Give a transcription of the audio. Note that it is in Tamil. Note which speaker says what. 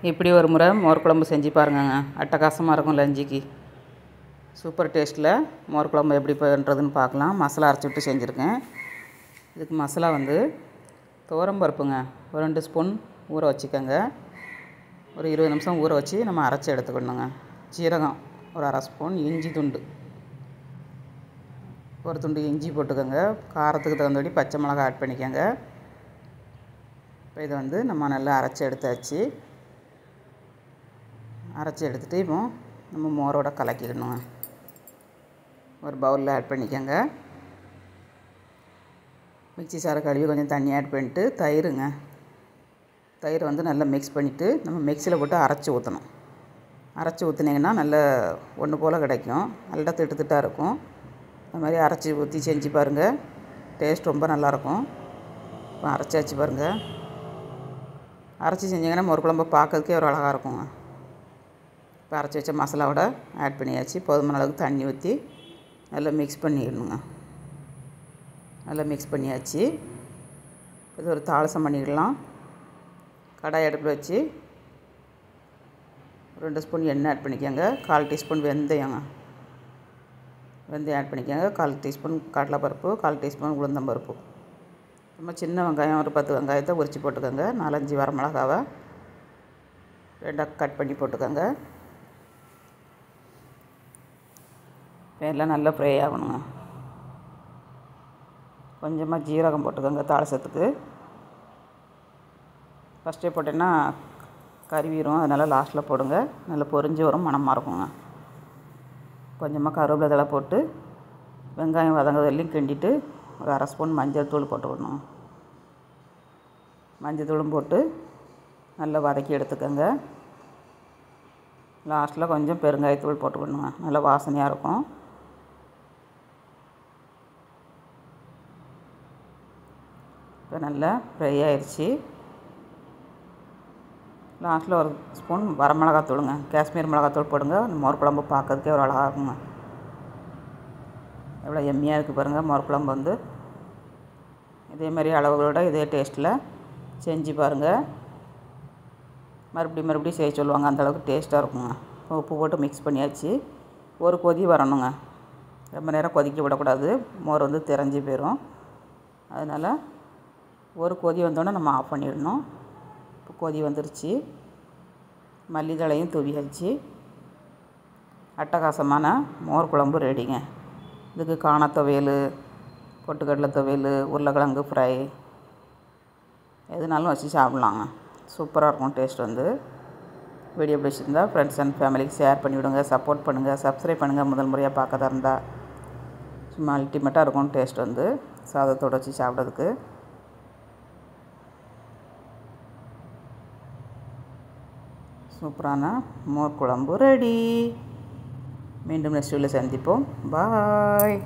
Speaker 1: இப்படி ஒரு முறை மோர் குழம்பு செஞ்சு பாருங்கங்க. அட்டகாசமாக இருக்கும் லஞ்சுக்கு. சூப்பர் டேஸ்ட்டில் மோர் குழம்பு எப்படி பண்ணுறதுன்னு பார்க்கலாம். மசாலா அரைச்சி விட்டு செஞ்சுருக்கேன். இதுக்கு மசாலா வந்து துவரம்பருப்புங்க ஒரு 2 ஸ்பூன் ஊற வச்சுக்கோங்க. ஒரு 20 நிமிஷம் ஊற வச்சு நம்ம அரைச்சி எடுத்துக்கணுங்க. சீரகம் ஒரு 1/2 ஸ்பூன், இஞ்சி துண்டு ஒரு துண்டு இஞ்சி போட்டுக்கோங்க. காரத்துக்கு தகுந்தபடி பச்சை மிளகாய் ஆட் பண்ணிக்கோங்க. இப்போ இதை வந்து நம்ம நல்லா அரைச்சி எடுத்தாச்சு. அரைச்சி எடுத்துகிட்டு இப்போ நம்ம மோரோட கலக்கிக்கணுங்க. ஒரு பவுலில் ஆட் பண்ணிக்கோங்க. மிக்ஸி சாரை கழுவி கொஞ்சம் தண்ணி ஆட் பண்ணிட்டு தயிர் வந்து நல்லா மிக்ஸ் பண்ணிவிட்டு நம்ம மிக்ஸியில் போட்டு அரைச்சி ஊற்றணும். அரைச்சி ஊற்றுனீங்கன்னா நல்ல ஒன்று போல் கிடைக்கும். நல்லா திட்டாக இருக்கும். அது மாதிரி அரைச்சி ஊற்றி செஞ்சு பாருங்கள். டேஸ்ட் ரொம்ப நல்லாயிருக்கும். இப்போ அரைச்சாச்சு பாருங்கள். அரைச்சி செஞ்சிங்கன்னா மோர் குழம்பு பார்க்கறதுக்கே ஒரு அழகாக இருக்குங்க. இப்போ அரைச்சி வச்ச மசாலாவோட ஆட் பண்ணியாச்சு. போதுமான அளவுக்கு தண்ணி ஊற்றி நல்லா மிக்ஸ் பண்ணிடணுங்க. நல்லா மிக்ஸ் பண்ணியாச்சு. இது ஒரு தாளசம் பண்ணிடலாம். கடாய் அடுப்பில் வச்சு 2 ஸ்பூன் எண்ணெய் ஆட் பண்ணிக்கோங்க. 1/4 டீஸ்பூன் வெந்தயம் ஆட் பண்ணிக்கோங்க. 1/4 டீஸ்பூன் கடலைப்பருப்பு, 1/4 டீஸ்பூன் உளுந்தம்பருப்பு. ரொம்ப சின்ன வெங்காயம் ஒரு 10 வெங்காயத்தை உரித்து போட்டுக்கோங்க. 4-5 வரமிளகாவை 2 கட் பண்ணி போட்டுக்கோங்க. எல்லாம் நல்லா ஃப்ரை ஆகணுங்க. கொஞ்சமாக ஜீரகம் போட்டுக்கோங்க தாளசத்துக்கு. ஃபஸ்ட்டே போட்டேன்னா கருவிரும், அதனால் லாஸ்ட்டில் போடுங்க. நல்லா பொரிஞ்சு வரும், மணமாக இருக்குங்க. கொஞ்சமாக கருவேப்பிலை தழை போட்டு வெங்காயம் வதங்குறதுலையும் கிண்டிட்டு ஒரு 1/2 ஸ்பூன் மஞ்சள் தூள் போட்டுக்கணும். மஞ்சள் தூளும் போட்டு நல்லா வதக்கி எடுத்துக்கோங்க. லாஸ்ட்டில் கொஞ்சம் பெருங்காயத்தூள் போட்டுக்கணுங்க. நல்லா வாசனையாக இருக்கும். இப்போ நல்லா ஃப்ரை ஆயிடுச்சு. லாஸ்ட்டில் ஒரு ஸ்பூன் வரமிளகாத்தூளுங்க, காஷ்மீர் மிளகாத்தூள் போடுங்க. மோர் குழம்பு பார்க்கறதுக்கே ஒரு அழகாக இருக்குங்க. எவ்வளோ எம்மியாக இருக்குது பாருங்கள். மோர் குழம்பு வந்து இதேமாதிரி அளவுகளோட இதே டேஸ்ட்டில் செஞ்சு பாருங்கள். மறுபடியும் செய்ய சொல்லுவாங்க. அந்தளவுக்கு டேஸ்ட்டாக இருக்குங்க. உப்பு போட்டு மிக்ஸ் பண்ணியாச்சு. ஒரு கொதி வரணுங்க. ரொம்ப நேரம் கொதிக்க விடக்கூடாது. மோர் வந்து திரஞ்சி போயிடும். அதனால் ஒரு கொதி வந்தோடனே நம்ம ஆஃப் பண்ணிடணும். இப்போ கொதி வந்துருச்சு. மல்லித்தழையும் தூவியாச்சு. அட்டகாசமான மோர் குழம்பு ரெடிங்க. இதுக்கு காண துவையல், பொட்டுக்கடலை துவையல், உருளைக்கிழங்கு ஃப்ரை எதுனாலும் வச்சு சாப்பிட்லாங்க. சூப்பராக இருக்கும் டேஸ்ட் வந்து. வீடியோ பிடிச்சிருந்தா ஃப்ரெண்ட்ஸ் அண்ட் ஃபேமிலிக்கு ஷேர் பண்ணிவிடுங்க. சப்போர்ட் பண்ணுங்கள். சப்ஸ்கிரைப் பண்ணுங்கள். முதல் முறையாக பார்க்கறதா இருந்தால் சும்மா அல்டிமேட்டாக இருக்கும் டேஸ்ட் வந்து சாதத்தோடு வச்சு சாப்பிட்றதுக்கு. சூப்பரான மோர் குழம்பு ரெடி. மீண்டும் நெக்ஸ்ட் வீடியோவில் சந்திப்போம். பாய்.